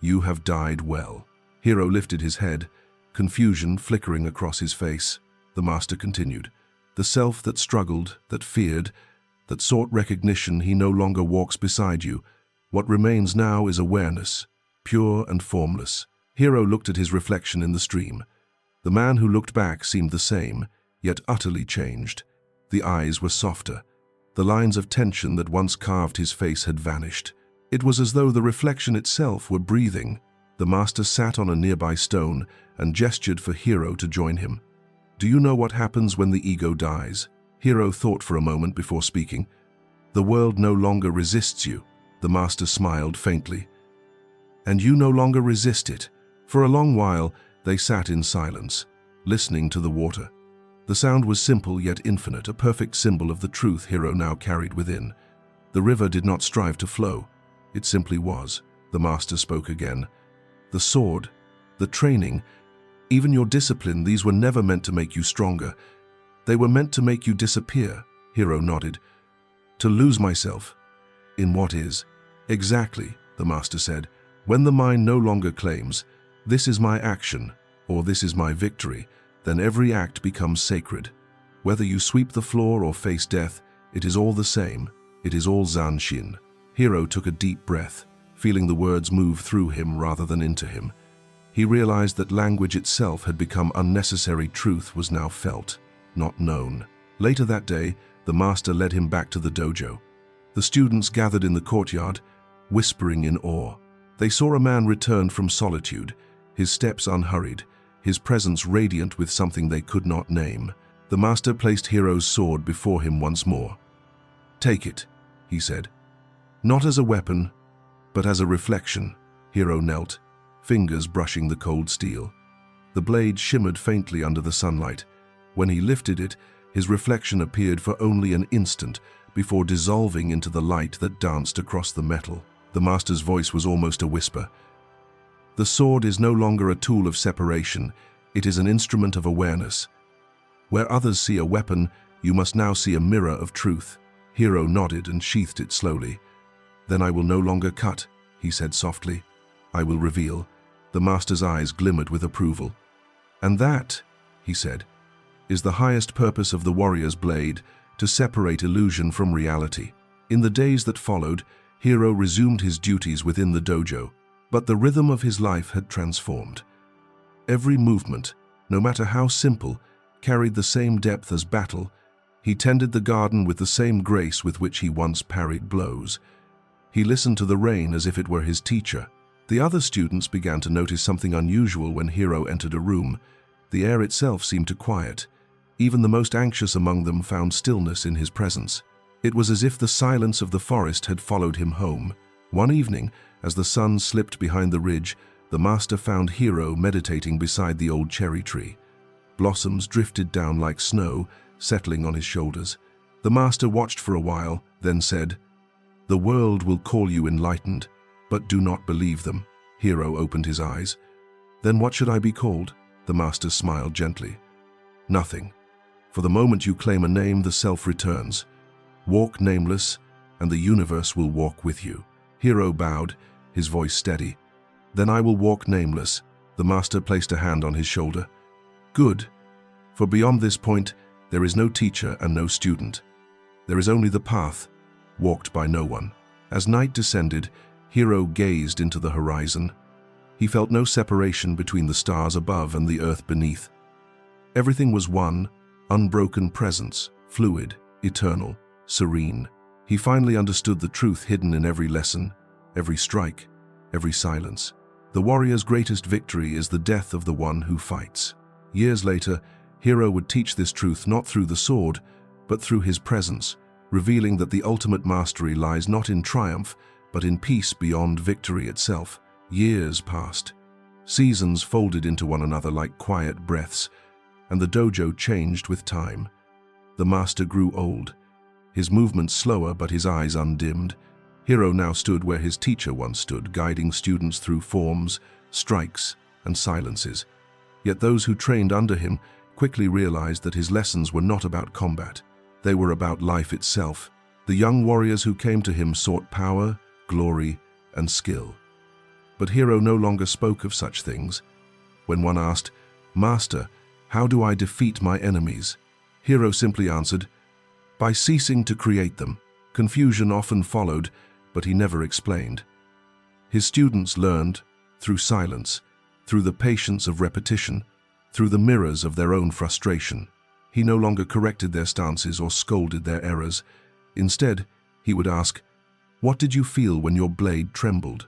Speaker 1: "You have died well." Hiro lifted his head, confusion flickering across his face. The master continued, "The self that struggled, that feared, that sought recognition, he no longer walks beside you. What remains now is awareness, pure and formless." Hiro looked at his reflection in the stream. The man who looked back seemed the same, yet utterly changed. The eyes were softer. The lines of tension that once carved his face had vanished. It was as though the reflection itself were breathing. The master sat on a nearby stone and gestured for Hiro to join him. "Do you know what happens when the ego dies?" Hiro thought for a moment before speaking. "The world no longer resists you." The master smiled faintly. "And you no longer resist it." For a long while, they sat in silence, listening to the water. The sound was simple yet infinite, a perfect symbol of the truth Hiro now carried within. The river did not strive to flow. It simply was. The master spoke again. "The sword, the training, even your discipline, these were never meant to make you stronger. They were meant to make you disappear." Hiro nodded. "To lose myself in what is." "Exactly," the master said. "When the mind no longer claims, 'This is my action,' or 'This is my victory,' then every act becomes sacred. Whether you sweep the floor or face death, it is all the same. It is all Zanshin." Hiro took a deep breath, feeling the words move through him rather than into him. He realized that language itself had become unnecessary. Truth was now felt, not known. Later that day, the master led him back to the dojo. The students gathered in the courtyard, whispering in awe. They saw a man return from solitude, his steps unhurried, his presence radiant with something they could not name. The master placed Hiro's sword before him once more. "Take it," he said. "Not as a weapon, but as a reflection." Hiro knelt, fingers brushing the cold steel. The blade shimmered faintly under the sunlight. When he lifted it, his reflection appeared for only an instant before dissolving into the light that danced across the metal. The master's voice was almost a whisper. "The sword is no longer a tool of separation. It is an instrument of awareness. Where others see a weapon, you must now see a mirror of truth." Hiro nodded and sheathed it slowly. "Then I will no longer cut," he said softly. "I will reveal. The master's eyes glimmered with approval. "And that," he said, "is the highest purpose of the warrior's blade, to separate illusion from reality." In the days that followed, Hiro resumed his duties within the dojo, but the rhythm of his life had transformed. Every movement, no matter how simple, carried the same depth as battle. He tended the garden with the same grace with which he once parried blows. He listened to the rain as if it were his teacher. The other students began to notice something unusual when Hiro entered a room. The air itself seemed to quiet. Even the most anxious among them found stillness in his presence. It was as if the silence of the forest had followed him home. One evening, as the sun slipped behind the ridge, the master found Hiro meditating beside the old cherry tree. Blossoms drifted down like snow, settling on his shoulders. The master watched for a while, then said, "The world will call you enlightened, but do not believe them." Hiro opened his eyes. "Then what should I be called?" The master smiled gently. "Nothing. For the moment you claim a name, the self returns. Walk nameless, and the universe will walk with you." Hiro bowed, his voice steady. "Then I will walk nameless." The master placed a hand on his shoulder. "Good. For beyond this point, there is no teacher and no student. There is only the path, walked by no one." As night descended, Hiro gazed into the horizon. He felt no separation between the stars above and the earth beneath. Everything was one, unbroken presence, fluid, eternal, serene. He finally understood the truth hidden in every lesson, every strike, every silence. The warrior's greatest victory is the death of the one who fights. Years later, Hiro would teach this truth not through the sword, but through his presence, revealing that the ultimate mastery lies not in triumph, but in peace beyond victory itself. Years passed. Seasons folded into one another like quiet breaths, and the dojo changed with time. The master grew old, his movements slower but his eyes undimmed. Hiro now stood where his teacher once stood, guiding students through forms, strikes, and silences. Yet those who trained under him quickly realized that his lessons were not about combat. They were about life itself. The young warriors who came to him sought power, glory, and skill. But Hiro no longer spoke of such things. When one asked, "Master, how do I defeat my enemies?" Hiro simply answered, "By ceasing to create them." Confusion often followed, but he never explained. His students learned through silence, through the patience of repetition, through the mirrors of their own frustration. He no longer corrected their stances or scolded their errors. Instead, he would ask, "What did you feel when your blade trembled?"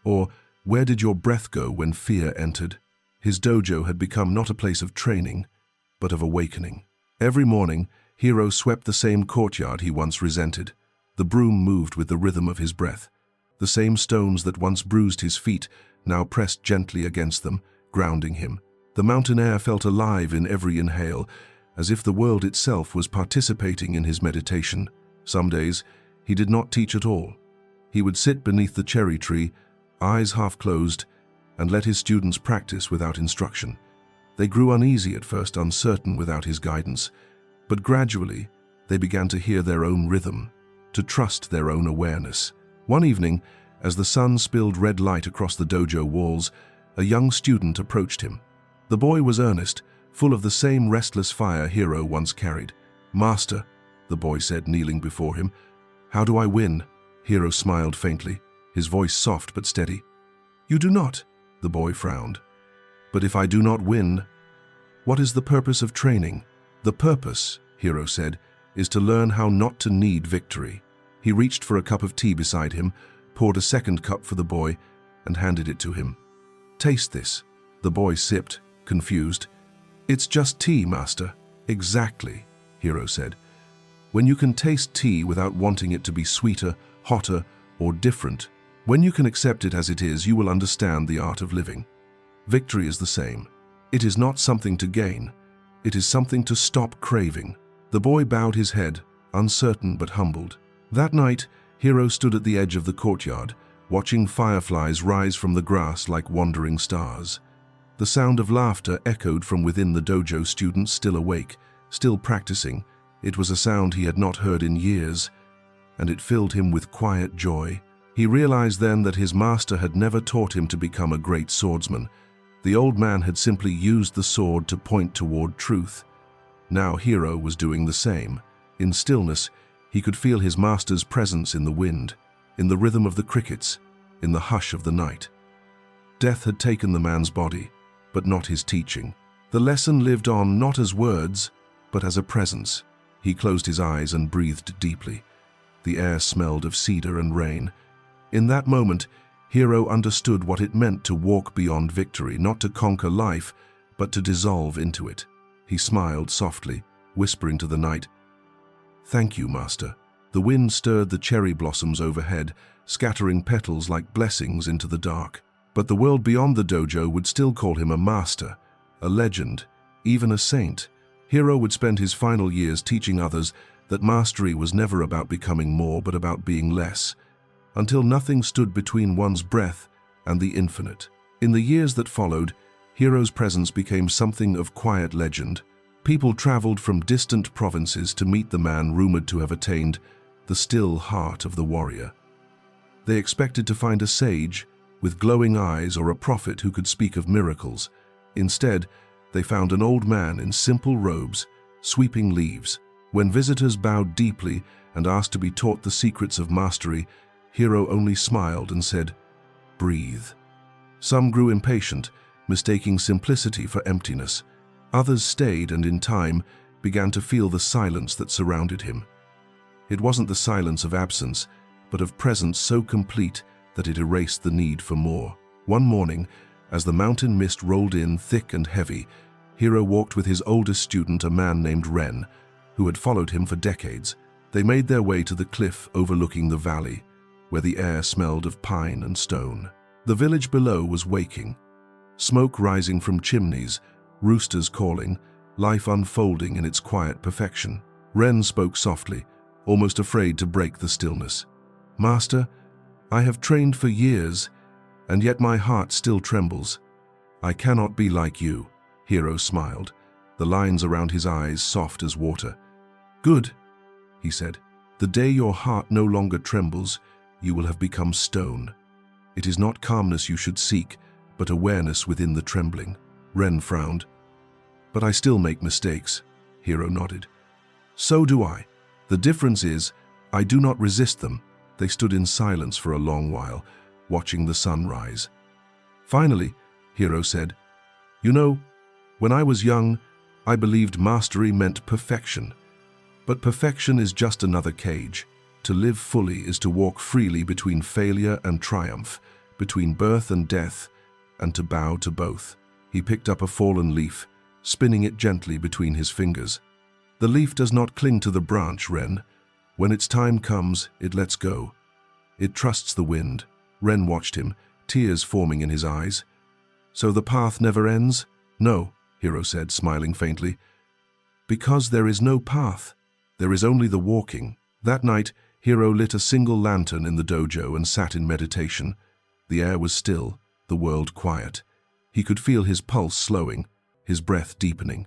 Speaker 1: Or, "Where did your breath go when fear entered?" His dojo had become not a place of training, but of awakening. Every morning, Hiro swept the same courtyard he once resented. The broom moved with the rhythm of his breath. The same stones that once bruised his feet now pressed gently against them, grounding him. The mountain air felt alive in every inhale, as if the world itself was participating in his meditation. Some days, he did not teach at all. He would sit beneath the cherry tree, eyes half closed, and let his students practice without instruction. They grew uneasy at first, uncertain without his guidance, but gradually they began to hear their own rhythm, to trust their own awareness. One evening, as the sun spilled red light across the dojo walls, a young student approached him. The boy was earnest, full of the same restless fire Hiro once carried. "Master," the boy said, kneeling before him, "how do I win?" Hiro smiled faintly, his voice soft but steady. "You do not," the boy frowned. "But if I do not win, what is the purpose of training?" "The purpose," Hiro said, "is to learn how not to need victory." He reached for a cup of tea beside him, poured a second cup for the boy, and handed it to him. "Taste this." The boy sipped, confused. "It's just tea, master." "Exactly," Hiro said. "When you can taste tea without wanting it to be sweeter, hotter, or different, when you can accept it as it is, you will understand the art of living. Victory is the same. It is not something to gain. It is something to stop craving." The boy bowed his head, uncertain but humbled. That night, Hiro stood at the edge of the courtyard, watching fireflies rise from the grass like wandering stars. The sound of laughter echoed from within the dojo, students still awake, still practicing. It was a sound he had not heard in years, and it filled him with quiet joy. He realized then that his master had never taught him to become a great swordsman. The old man had simply used the sword to point toward truth. Now Hero was doing the same. In stillness, he could feel his master's presence in the wind, in the rhythm of the crickets, in the hush of the night. Death had taken the man's body, but not his teaching. The lesson lived on not as words, but as a presence. He closed his eyes and breathed deeply. The air smelled of cedar and rain. In that moment, Hero understood what it meant to walk beyond victory, not to conquer life, but to dissolve into it. He smiled softly, whispering to the night, "Thank you, Master." The wind stirred the cherry blossoms overhead, scattering petals like blessings into the dark. But the world beyond the dojo would still call him a master, a legend, even a saint. Hero would spend his final years teaching others that mastery was never about becoming more, but about being less, until nothing stood between one's breath and the infinite. In the years that followed, Hero's presence became something of quiet legend. People traveled from distant provinces to meet the man rumored to have attained the still heart of the warrior. They expected to find a sage with glowing eyes or a prophet who could speak of miracles. Instead, they found an old man in simple robes, sweeping leaves. When visitors bowed deeply and asked to be taught the secrets of mastery, Hero only smiled and said, "Breathe." Some grew impatient, mistaking simplicity for emptiness. Others stayed and in time began to feel the silence that surrounded him. It wasn't the silence of absence, but of presence so complete that it erased the need for more. One morning, as the mountain mist rolled in thick and heavy, Hero walked with his oldest student, a man named Ren, who had followed him for decades. They made their way to the cliff overlooking the valley, where the air smelled of pine and stone. The village below was waking, smoke rising from chimneys, roosters calling, life unfolding in its quiet perfection. Ren spoke softly, almost afraid to break the stillness. "Master, I have trained for years, and yet my heart still trembles. I cannot be like you." Hero smiled, the lines around his eyes soft as water. "Good," he said. "The day your heart no longer trembles, you will have become stone. It is not calmness you should seek, but awareness within the trembling." Ren frowned. "But I still make mistakes," Hero nodded. "So do I. The difference is, I do not resist them." They stood in silence for a long while, watching the sun rise. Finally, Hero said, "You know, when I was young, I believed mastery meant perfection. But perfection is just another cage. To live fully is to walk freely between failure and triumph, between birth and death, and to bow to both." He picked up a fallen leaf, spinning it gently between his fingers. "The leaf does not cling to the branch, Ren. When its time comes, it lets go. It trusts the wind." Ren watched him, tears forming in his eyes. "So the path never ends?" "No," Hero said, smiling faintly. "Because there is no path. There is only the walking." That night, Hero lit a single lantern in the dojo and sat in meditation. The air was still, the world quiet. He could feel his pulse slowing, his breath deepening.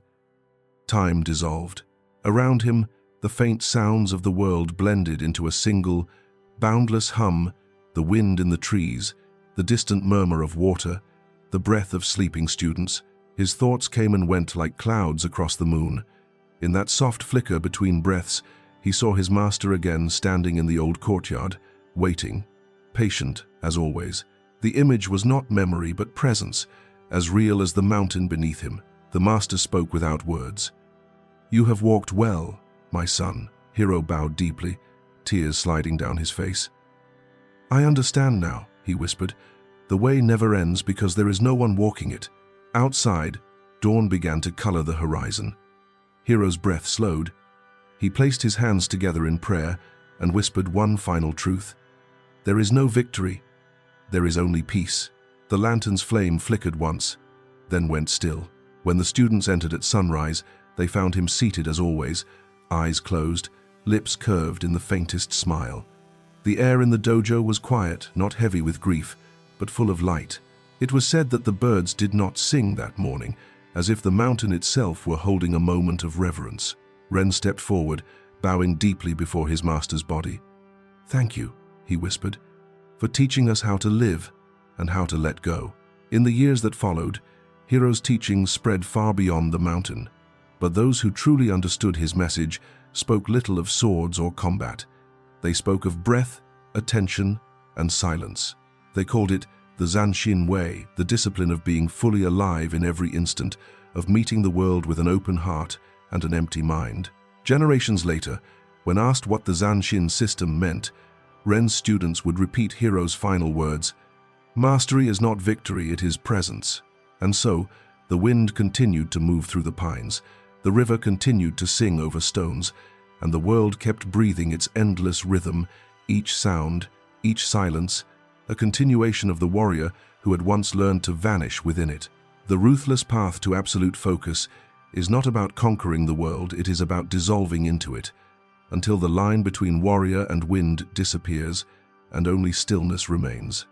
Speaker 1: Time dissolved. Around him, the faint sounds of the world blended into a single, boundless hum, the wind in the trees, the distant murmur of water, the breath of sleeping students. His thoughts came and went like clouds across the moon. In that soft flicker between breaths, he saw his master again standing in the old courtyard, waiting, patient as always. The image was not memory but presence, as real as the mountain beneath him. The master spoke without words. "You have walked well, my son." Hero bowed deeply, tears sliding down his face. "I understand now," he whispered. "The way never ends because there is no one walking it." Outside, dawn began to color the horizon. Hero's breath slowed. He placed his hands together in prayer and whispered one final truth. "There is no victory. There is only peace." The lantern's flame flickered once, then went still. When the students entered at sunrise, they found him seated as always, eyes closed, lips curved in the faintest smile. The air in the dojo was quiet, not heavy with grief, but full of light. It was said that the birds did not sing that morning, as if the mountain itself were holding a moment of reverence. Ren stepped forward, bowing deeply before his master's body. "Thank you," he whispered. for teaching us how to live and how to let go. In the years that followed, Hero's teachings spread far beyond the mountain, but those who truly understood his message spoke little of swords or combat. They spoke of breath, attention, and silence. They called it the Zanshin way, the discipline of being fully alive in every instant, of meeting the world with an open heart and an empty mind. Generations later, when asked what the Zanshin system meant, Ren's students would repeat Hero's final words, "Mastery is not victory, it is presence." And so, the wind continued to move through the pines, the river continued to sing over stones, and the world kept breathing its endless rhythm, each sound, each silence, a continuation of the warrior who had once learned to vanish within it. The ruthless path to absolute focus is not about conquering the world, it is about dissolving into it, until the line between warrior and wind disappears and only stillness remains.